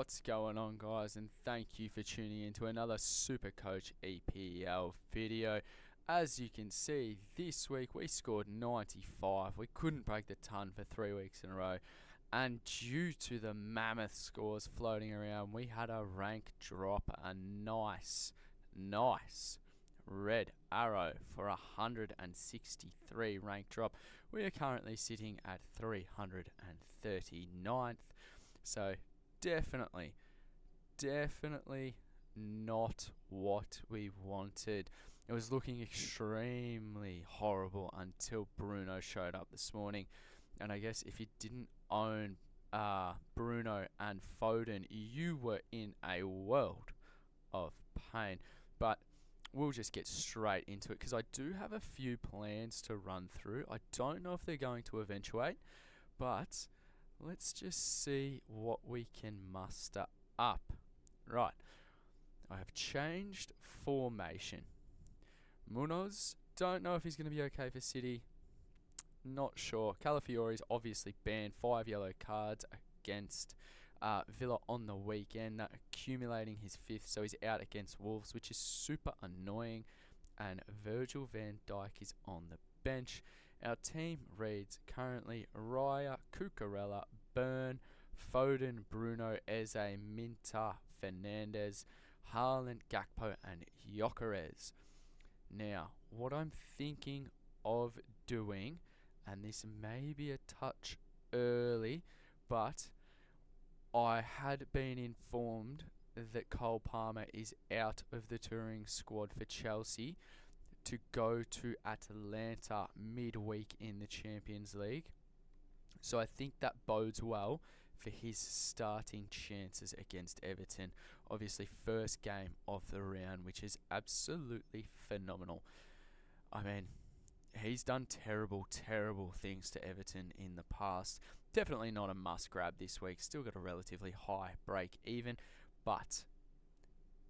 What's going on, guys, and thank you for tuning in to another Supercoach EPL video. As you can see, this week we scored 95. We couldn't break the ton for 3 weeks in a row, and due to the mammoth scores floating around, we had a rank drop, a nice red arrow for 163 rank drop. We are currently sitting at 339th, so definitely not what we wanted. It was looking extremely horrible until Bruno showed up this morning. And I guess if you didn't own Bruno and Foden, you were in a world of pain. But we'll just get straight into it because I do have a few plans to run through. I don't know if they're going to eventuate, but let's just see what we can muster up. Right, I have changed formation. Munoz, don't know if he's going to be okay for City. Not sure. Calafiori's obviously banned, 5 yellow cards against Villa on the weekend, accumulating his 5th, so he's out against Wolves, which is super annoying. And Virgil van Dijk is on the bench. Our team reads currently Raya, Cucurella, Burn, Foden, Bruno, Eze, Minta, Fernandes, Haaland, Gakpo, and Gyökeres. Now, what I'm thinking of doing, and this may be a touch early, but I had been informed that Cole Palmer is out of the touring squad for Chelsea to go to Atalanta midweek in the Champions League. So I think that bodes well for his starting chances against Everton. Obviously, first game of the round, which is absolutely phenomenal. I mean, he's done terrible things to Everton in the past. Definitely not a must grab this week. Still got a relatively high break even, but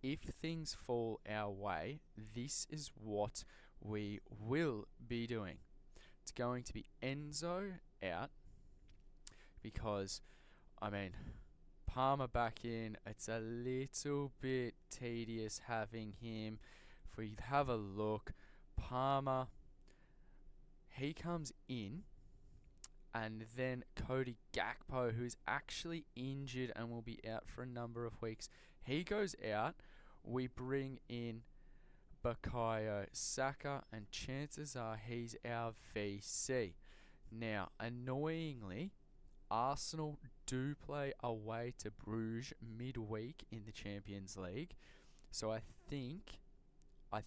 if things fall our way, this is what we will be doing. It's going to be Enzo out because, I mean, Palmer back in. It's a little bit tedious having him. If we have a look, Palmer, he comes in, and then Cody Gakpo, who's actually injured and will be out for a number of weeks, he goes out. We bring in Bukayo Saka, and chances are he's our VC. Now, annoyingly, Arsenal do play away to Bruges midweek in the Champions League. So I think, I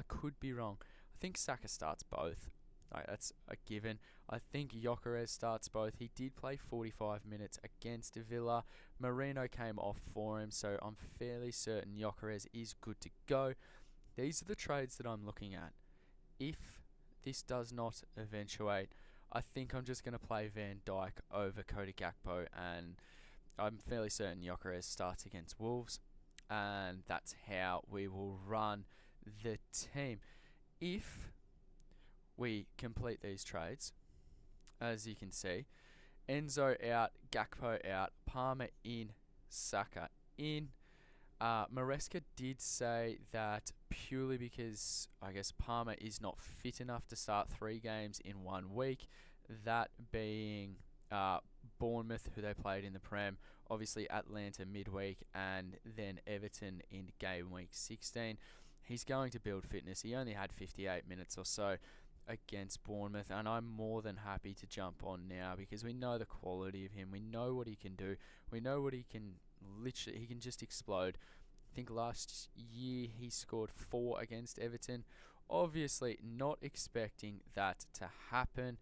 could be wrong. I think Saka starts both. That's a given. I think Gyökeres starts both. He did play 45 minutes against Villa. Marino came off for him, so I'm fairly certain Gyökeres is good to go. These are the trades that I'm looking at. If this does not eventuate, I think I'm just going to play Van Dijk over Cody Gakpo, and I'm fairly certain Gyökeres starts against Wolves, and that's how we will run the team. If we complete these trades, as you can see, Enzo out, Gakpo out, Palmer in, Saka in. Maresca did say that purely because I guess Palmer is not fit enough to start 3 games in 1 week, that being Bournemouth, who they played in the Prem, obviously Atlanta midweek, and then Everton in game week 16. He's going to build fitness. He only had 58 minutes or so against Bournemouth, and I'm more than happy to jump on now because we know the quality of him. We know what he can do. We know what he can he can just explode. I think last year he scored 4 against Everton. Obviously not expecting that to happen,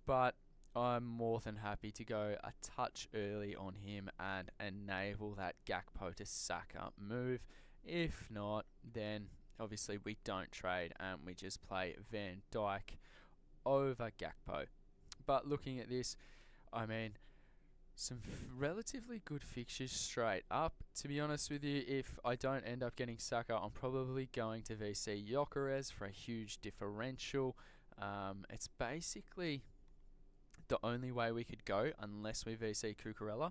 but I'm more than happy to go a touch early on him and enable that Gakpo to Saka move. If not, then obviously we don't trade and we just play Van Dijk over Gakpo. But looking at this, I mean, some relatively good fixtures straight up. To be honest with you, if I don't end up getting Saka, I'm probably going to VC Gyökeres for a huge differential. It's basically the only way we could go unless we VC Cucurella.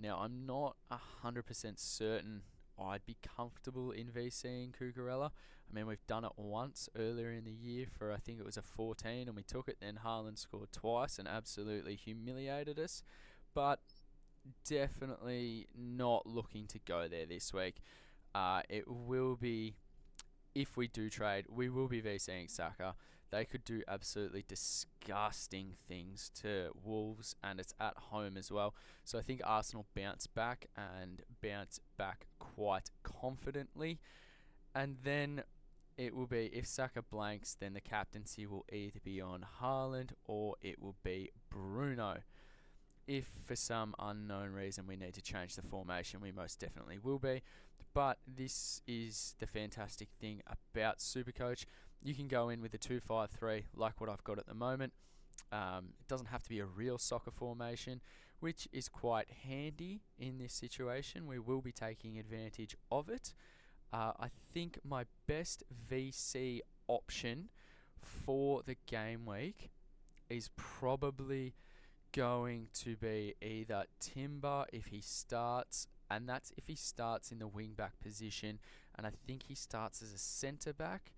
Now, I'm not 100% certain I'd be comfortable in VCing Cucurella. I mean, we've done it once earlier in the year for, I think it was a 14, and we took it. Then Haaland scored twice and absolutely humiliated us. But definitely not looking to go there this week. It will be, if we do trade, we will be VCing Saka. They could do absolutely disgusting things to Wolves, and it's at home as well. So I think Arsenal bounce back and bounce back quite confidently. And then it will be, if Saka blanks, then the captaincy will either be on Haaland or it will be Bruno. If for some unknown reason we need to change the formation, we most definitely will be. But this is the fantastic thing about Supercoach. You can go in with a 2-5-3 like what I've got at the moment. It doesn't have to be a real soccer formation, which is quite handy in this situation. We will be taking advantage of it. I think my best VC option for the game week is probably going to be either Timber if he starts, and that's if he starts in the wing back position, and I think he starts as a centre back,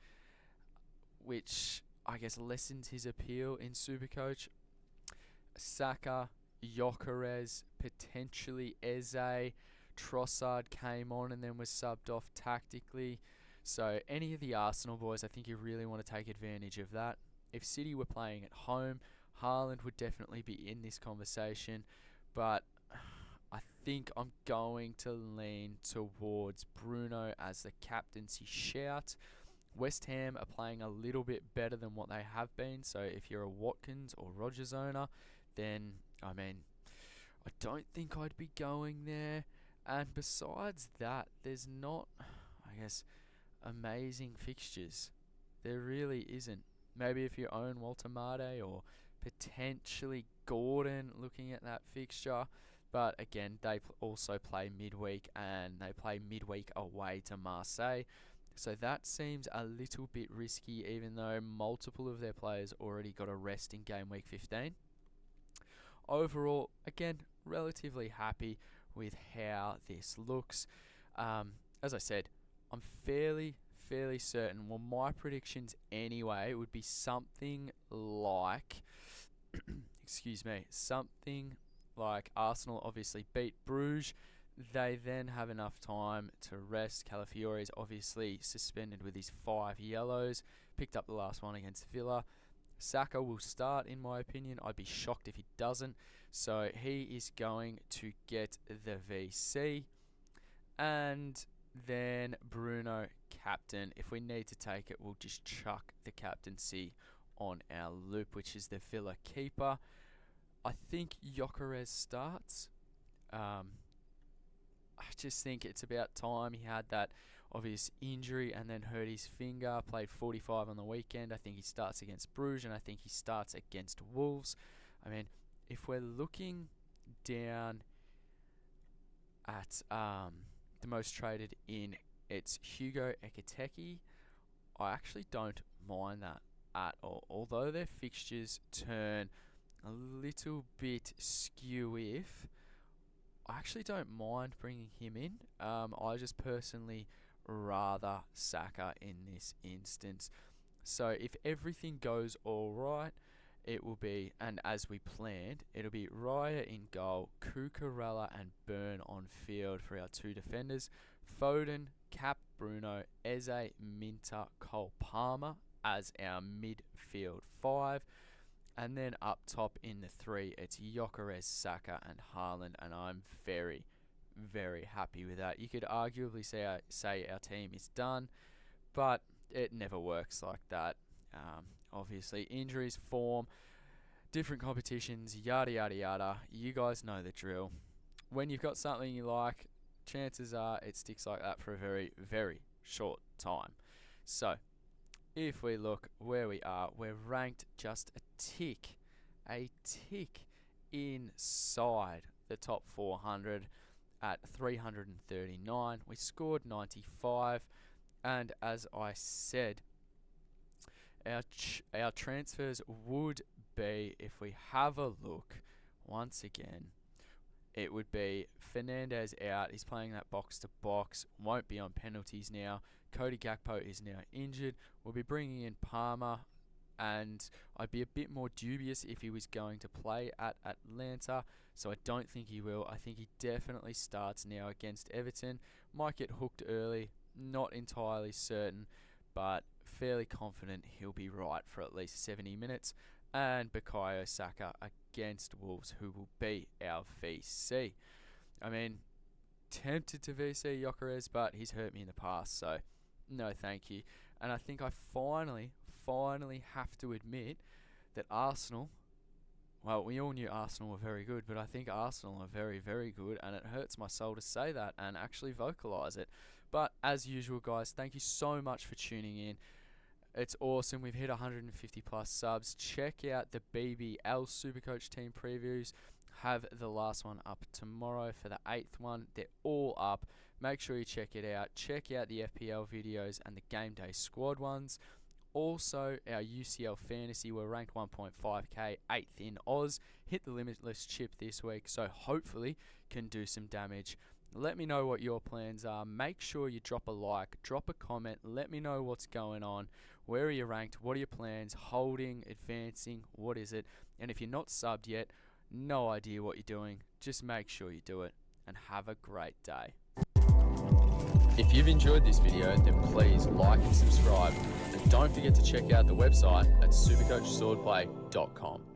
which I guess lessens his appeal in Supercoach. Saka, Gyökeres, potentially Eze. Trossard came on and then was subbed off tactically. So any of the Arsenal boys, I think you really want to take advantage of that. If City were playing at home, Haaland would definitely be in this conversation, but I think I'm going to lean towards Bruno as the captaincy shout. West Ham are playing a little bit better than what they have been, so if you're a Watkins or Rodgers owner, then, I mean, I don't think I'd be going there. And besides that, there's not, I guess, amazing fixtures. There really isn't. Maybe if you own Walter Mate or potentially Gordon, looking at that fixture. But again, they also play midweek, and they play midweek away to Marseille. So that seems a little bit risky, even though multiple of their players already got a rest in game week 15. Overall, again, relatively happy with how this looks. As I said, I'm fairly certain, well, my predictions anyway would be something like something like Arsenal obviously beat Bruges. They then have enough time to rest. Calafiore is obviously suspended with his 5 yellows. Picked up the last one against Villa. Saka will start, in my opinion. I'd be shocked if he doesn't. So he is going to get the VC. And then Bruno, captain. If we need to take it, we'll just chuck the captaincy on our loop, which is the Villa keeper. I think Gyökeres starts. I just think it's about time. He had that obvious injury and then hurt his finger. Played 45 on the weekend. I think he starts against Bruges, and I think he starts against Wolves. I mean, if we're looking down at the most traded in, it's Hugo Ekitike. I actually don't mind that at all. Although their fixtures turn a little bit skew-if, I actually don't mind bringing him in. I just personally rather Saka in this instance. So if everything goes all right, it will be, and as we planned, it'll be Raya in goal, Cucurella and Burn on field for our 2 defenders, Foden, Cap, Bruno, Eze, Minter, Cole Palmer as our midfield 5. And then up top in the 3, it's Gyökeres, Saka and Haaland, and I'm very, very happy with that. You could arguably say our team is done, but it never works like that. Obviously, injuries, form, different competitions, yada, yada, yada. You guys know the drill. When you've got something you like, chances are it sticks like that for a very, very short time. So, if we look where we are, we're ranked just a tick inside the top 400 at 339. We scored 95, and as I said, our transfers would be, if we have a look once again, it would be Fernandez out. He's playing that box to box. Won't be on penalties now. Cody Gakpo is now injured. We'll be bringing in Palmer, and I'd be a bit more dubious if he was going to play at Atlanta, so I don't think he will. I think he definitely starts now against Everton. Might get hooked early, not entirely certain, but fairly confident he'll be right for at least 70 minutes. And Bukayo Saka against Wolves, who will be our VC. I mean, tempted to VC Gyökeres, but he's hurt me in the past, so no thank you. And I think I finally have to admit that Arsenal, well, we all knew Arsenal were very good, but I think Arsenal are very, very good, and it hurts my soul to say that and actually vocalise it. But as usual, guys, thank you so much for tuning in. It's awesome. We've hit 150 plus subs. Check out the BBL Supercoach team previews. Have the last one up tomorrow for the 8th one. They're all up. Make sure you check it out. Check out the FPL videos and the game day squad ones. Also, our UCL Fantasy, we're ranked 1.5k, 8th in Oz. Hit the Limitless chip this week, so hopefully can do some damage. Let me know what your plans are. Make sure you drop a like, drop a comment. Let me know what's going on. Where are you ranked? What are your plans? Holding, advancing, what is it? And if you're not subbed yet, no idea what you're doing. Just make sure you do it, and have a great day. If you've enjoyed this video, then please like and subscribe. And don't forget to check out the website at supercoachswordplay.com.